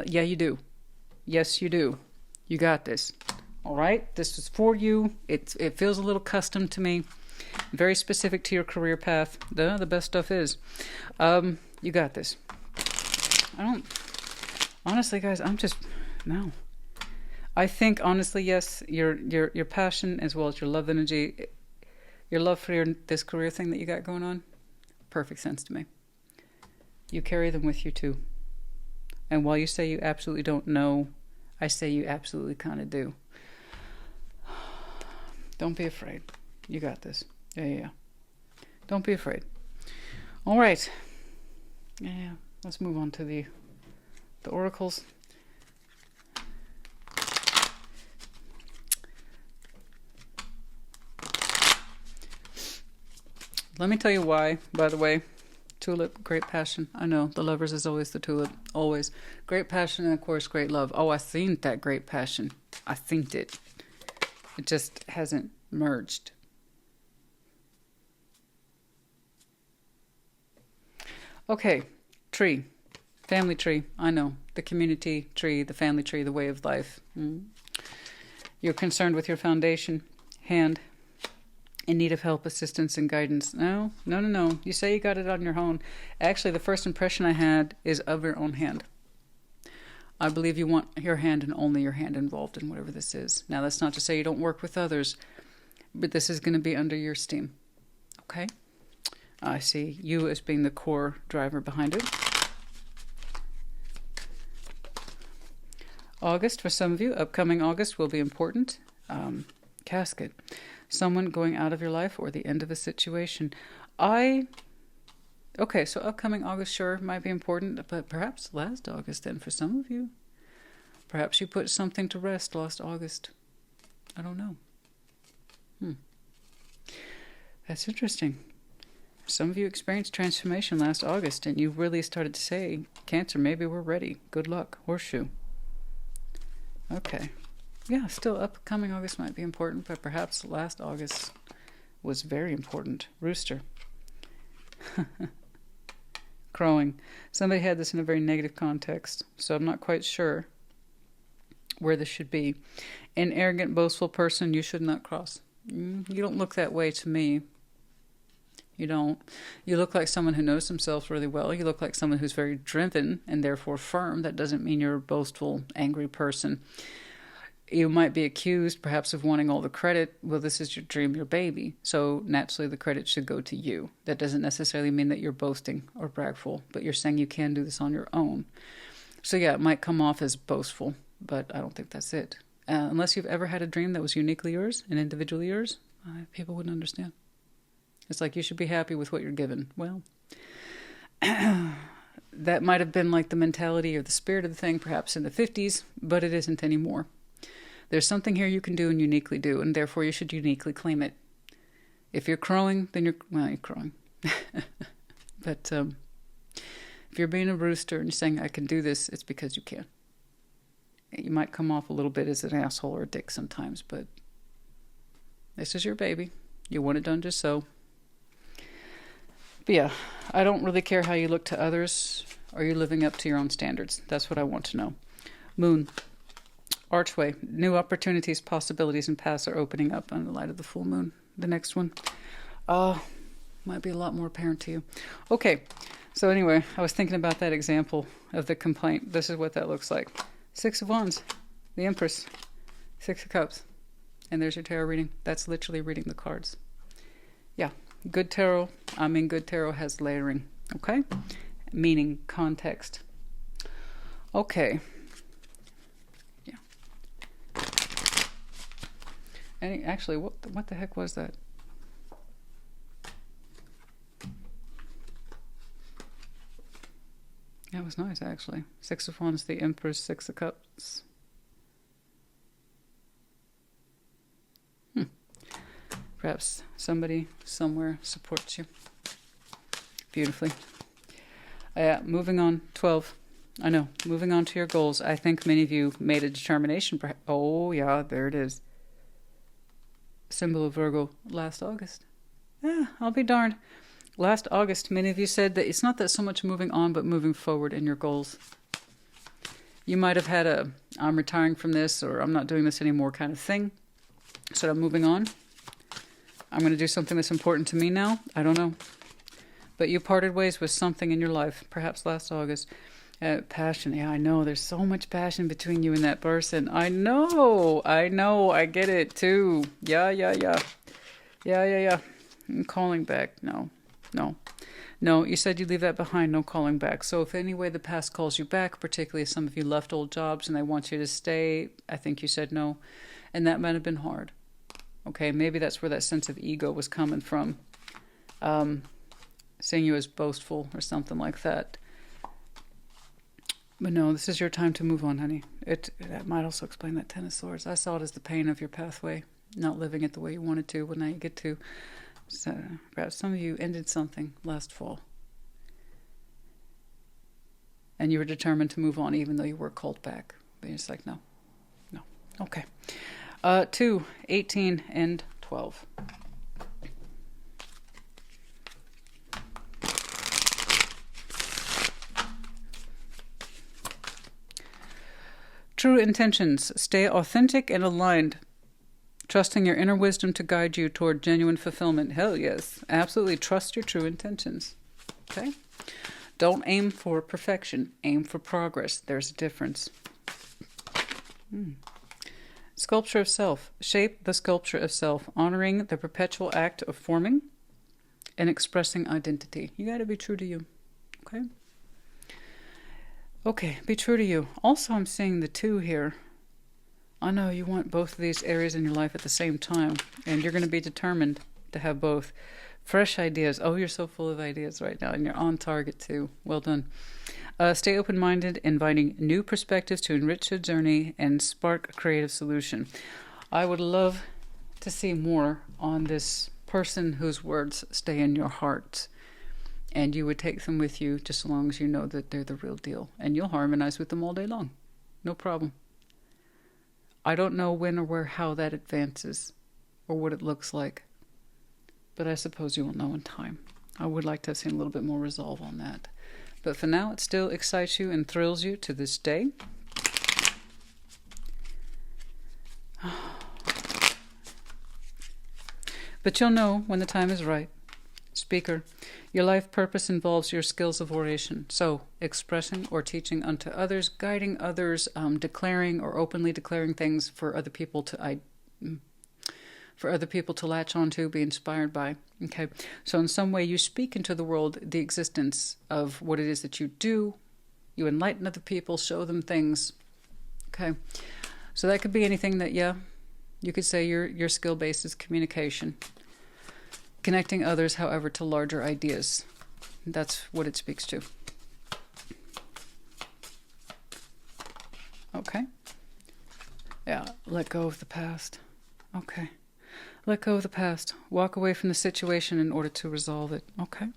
Yeah, you do. Yes, you do. You got this. All right? This is for you. It feels a little custom to me. Very specific to your career path. The best stuff is. You got this. Honestly, guys, no. I think, honestly, yes, your passion as well as your love energy, your love for this career thing that you got going on, perfect sense to me. You carry them with you, too. And while you say you absolutely don't know, I say you absolutely kind of do. Don't be afraid. You got this. Yeah. Don't be afraid. All right. Yeah, let's move on to the oracles. Let me tell you why, by the way. Tulip, great passion. I know, the lovers is always the tulip. Always. Great passion and, of course, great love. Oh, I seen that great passion. I seen it. It just hasn't merged. Okay, tree. Family tree. I know. The community tree, the family tree, the way of life. You're concerned with your foundation. Hand. In need of help, assistance, and guidance. No. You say you got it on your own. Actually, the first impression I had is of your own hand. I believe you want your hand and only your hand involved in whatever this is. Now, that's not to say you don't work with others, but this is going to be under your steam. Okay? I see you as being the core driver behind it. August, for some of you, upcoming August will be important. Casket. Someone going out of your life or the end of a situation. Okay, so upcoming August, sure, might be important, but perhaps last August then for some of you. Perhaps you put something to rest last August. I don't know. That's interesting. Some of you experienced transformation last August, and you really started to say, Cancer, maybe we're ready. Good luck. Horseshoe. Okay. Yeah, still upcoming August might be important, but perhaps last August was very important. Rooster. Crowing. Somebody had this in a very negative context, so I'm not quite sure where this should be. An arrogant, boastful person you should not cross. You don't look that way to me. You don't. You look like someone who knows themselves really well. You look like someone who's very driven and therefore firm. That doesn't mean you're a boastful, angry person. You might be accused, perhaps, of wanting all the credit. Well, this is your dream, your baby. So naturally, the credit should go to you. That doesn't necessarily mean that you're boasting or bragful, but you're saying you can do this on your own. So yeah, it might come off as boastful, but I don't think that's it. Unless you've ever had a dream that was uniquely yours and individually yours, people wouldn't understand. It's like you should be happy with what you're given. Well, that might have been like the mentality or the spirit of the thing, perhaps in the 50s, but it isn't anymore. There's something here you can do and uniquely do, and therefore you should uniquely claim it. If you're crowing, then you're crowing. But if you're being a rooster and you're saying, I can do this, it's because you can. You might come off a little bit as an asshole or a dick sometimes, but this is your baby. You want it done just so. But yeah, I don't really care how you look to others. Are you living up to your own standards? That's what I want to know. Moon. Archway. New opportunities, possibilities, and paths are opening up under the light of the full moon. The next one. Might be a lot more apparent to you. Okay. So anyway, I was thinking about that example of the complaint. This is what that looks like. 6 of Wands. The Empress. 6 of Cups. And there's your tarot reading. That's literally reading the cards. Yeah. Good tarot. Good tarot has layering. Okay? Meaning, context. Okay. Actually, what the heck was that? That was nice, actually. 6 of Wands, the Empress, 6 of Cups. Perhaps somebody somewhere supports you beautifully. Moving on, 12. I know, moving on to your goals. I think many of you made a determination. Oh, yeah, there it is. Symbol of Virgo last August. Yeah, I'll be darned. Last August, many of you said that it's not that so much moving on, but moving forward in your goals. You might have had I'm retiring from this, or I'm not doing this anymore kind of thing. So I'm moving on. I'm going to do something that's important to me now. I don't know. But you parted ways with something in your life, perhaps last August. Passion. Yeah, I know. There's so much passion between you and that person. I know. I get it too. Yeah. I'm calling back. No. You said you'd leave that behind. No calling back. So if any way the past calls you back, particularly if some of you left old jobs and they want you to stay, I think you said no. And that might have been hard. Okay, maybe that's where that sense of ego was coming from. seeing you as boastful or something like that. But no, this is your time to move on, honey. That might also explain that Ten of Swords. I saw it as the pain of your pathway, not living it the way you wanted to, but now you get to. So perhaps some of you ended something last fall. And you were determined to move on even though you were called back. But you're just like, no. Okay. 2, 18, and 12. True intentions. Stay authentic and aligned, trusting your inner wisdom to guide you toward genuine fulfillment. Hell yes. Absolutely trust your true intentions. Okay? Don't aim for perfection. Aim for progress. There's a difference. Sculpture of self. Shape the sculpture of self, honoring the perpetual act of forming and expressing identity. You got to be true to you. Okay? Okay, be true to you. Also, I'm seeing the 2 here. I know you want both of these areas in your life at the same time, and you're going to be determined to have both. Fresh ideas. Oh, you're so full of ideas right now, and you're on target too. Well done. Stay open-minded, inviting new perspectives to enrich your journey and spark a creative solution. I would love to see more on this person whose words stay in your heart, and you would take them with you just as long as you know that they're the real deal, and you'll harmonize with them all day long. No problem. I don't know when or where, how that advances, or what it looks like, but I suppose you will know in time. I would like to have seen a little bit more resolve on that. But for now, it still excites you and thrills you to this day. But you'll know when the time is right. Speaker, your life purpose involves your skills of oration. So, expressing or teaching unto others, guiding others, declaring or openly declaring things for other people to latch onto, be inspired by. Okay, so in some way you speak into the world the existence of what it is that you do. You enlighten other people, show them things. Okay, so that could be anything that, you could say your skill base is communication. Connecting others, however, to larger ideas. That's what it speaks to. Okay. Yeah, let go of the past. Okay. Let go of the past. Walk away from the situation in order to resolve it. Okay.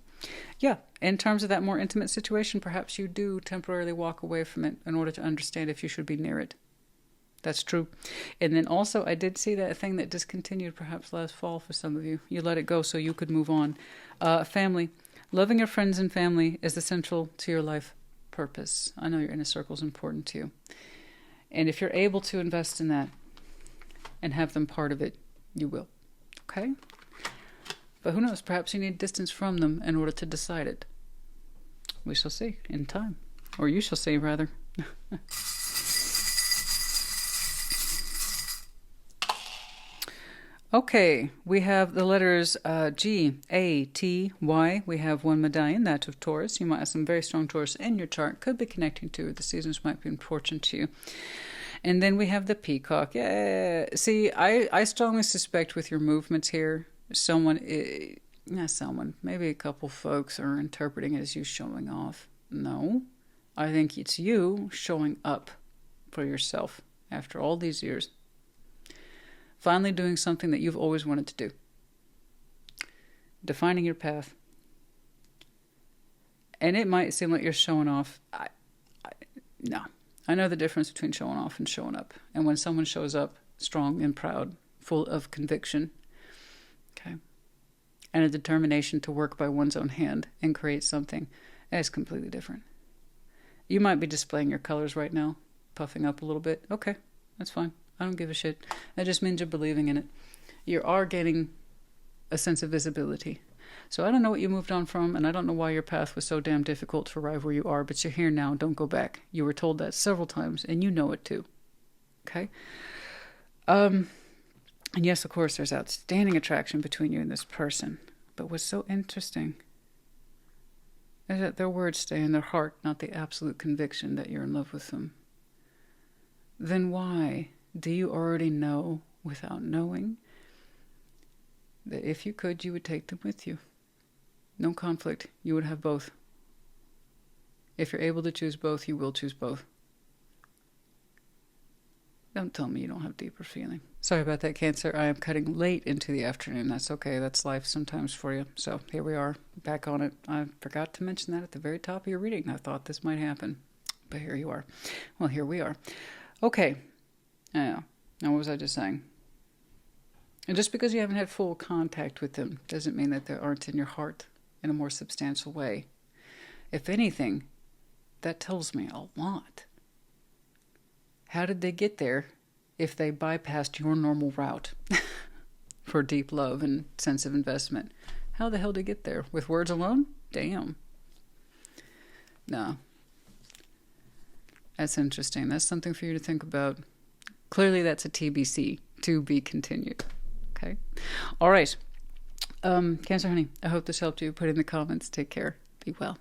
Yeah, in terms of that more intimate situation, perhaps you do temporarily walk away from it in order to understand if you should be near it. That's true. And then also, I did see that thing that discontinued perhaps last fall for some of you. You let it go so you could move on. Family. Loving your friends and family is essential to your life purpose. I know your inner circle is important to you. And if you're able to invest in that and have them part of it, you will. Okay? But who knows? Perhaps you need distance from them in order to decide it. We shall see in time. Or you shall see, rather. Okay, we have the letters G, A, T, Y. We have one medallion, that of Taurus. You might have some very strong Taurus in your chart. Could be connecting to the seasons might be important to you. And then we have the peacock. Yeah. See, I strongly suspect with your movements here, maybe a couple folks are interpreting it as you showing off. No, I think it's you showing up for yourself after all these years. Finally doing something that you've always wanted to do. Defining your path. And it might seem like you're showing off. No. I know the difference between showing off and showing up. And when someone shows up strong and proud, full of conviction, okay, and a determination to work by one's own hand and create something, that's completely different. You might be displaying your colors right now, puffing up a little bit. Okay, that's fine. I don't give a shit. That just means you're believing in it. You are getting a sense of visibility. So I don't know what you moved on from, and I don't know why your path was so damn difficult to arrive where you are, but you're here now. Don't go back. You were told that several times, and you know it too. Okay? And yes, of course, there's outstanding attraction between you and this person. But what's so interesting is that their words stay in their heart, not the absolute conviction that you're in love with them. Then why do you already know, without knowing, that if you could, you would take them with you? No conflict. You would have both. If you're able to choose both, you will choose both. Don't tell me you don't have deeper feeling. Sorry about that, Cancer. I am cutting late into the afternoon. That's okay. That's life sometimes for you. So here we are, back on it. I forgot to mention that at the very top of your reading. I thought this might happen. But here you are. Well, here we are. Okay. Now, what was I just saying? And just because you haven't had full contact with them doesn't mean that they aren't in your heart in a more substantial way. If anything, that tells me a lot. How did they get there if they bypassed your normal route for deep love and sense of investment? How the hell did they get there? With words alone? Damn. No. That's interesting. That's something for you to think about. Clearly that's a TBC, to be continued. Okay? All right. Cancer honey, I hope this helped you. Put in the comments. Take care. Be well.